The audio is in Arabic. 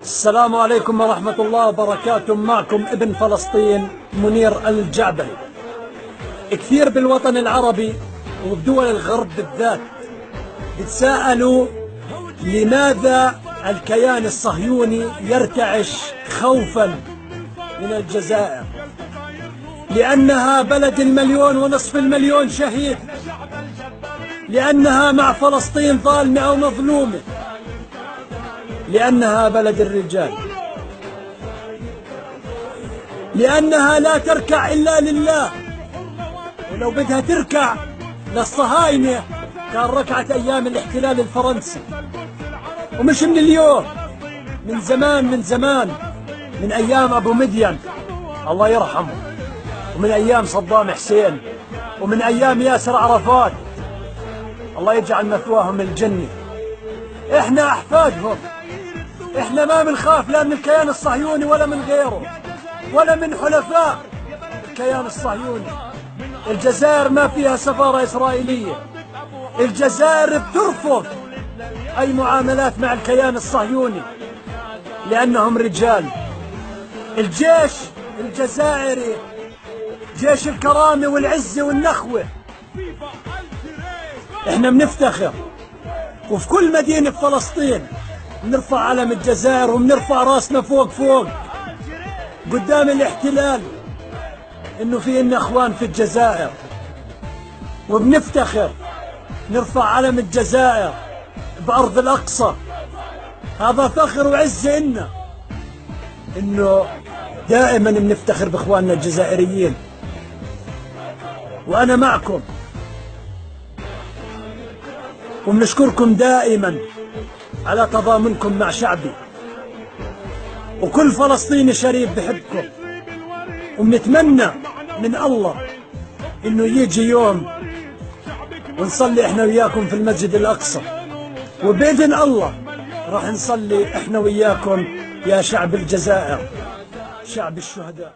السلام عليكم ورحمة الله وبركاته. معكم ابن فلسطين منير الجعبري. كثير بالوطن العربي وبدول الغرب بالذات بتساءلوا لماذا الكيان الصهيوني يرتعش خوفا من الجزائر، لأنها بلد 1,500,000 شهيد، لأنها مع فلسطين ظالمة أو مظلومة، لأنها بلد الرجال، لأنها لا تركع إلا لله، ولو بدها تركع للصهاينة كان ركعت أيام الاحتلال الفرنسي، ومش من اليوم، من زمان من أيام أبو مدين الله يرحمه، ومن أيام صدام حسين، ومن أيام ياسر عرفات الله يجعل مثواهم الجنة. إحنا أحفادهم، إحنا ما بنخاف لا من الكيان الصهيوني ولا من غيره ولا من حلفاء الكيان الصهيوني. الجزائر ما فيها سفارة إسرائيلية، الجزائر بترفض أي معاملات مع الكيان الصهيوني لأنهم رجال. الجيش الجزائري جيش الكرامة والعزة والنخوة، إحنا بنفتخر، وفي كل مدينة في فلسطين بنرفع علم الجزائر وبنرفع راسنا فوق قدام الاحتلال إنه في إلنا إخوان في الجزائر، وبنفتخر نرفع علم الجزائر بأرض الأقصى. هذا فخر وعزة إلنا، إنه دائما بنفتخر بإخواننا الجزائريين، وأنا معكم وبنشكركم دائما على تضامنكم مع شعبي، وكل فلسطيني شريف بحبكم، وبنتمنى من الله إنه يجي يوم ونصلي إحنا وياكم في المسجد الأقصى، وبإذن الله راح نصلي إحنا وياكم يا شعب الجزائر، شعب الشهداء.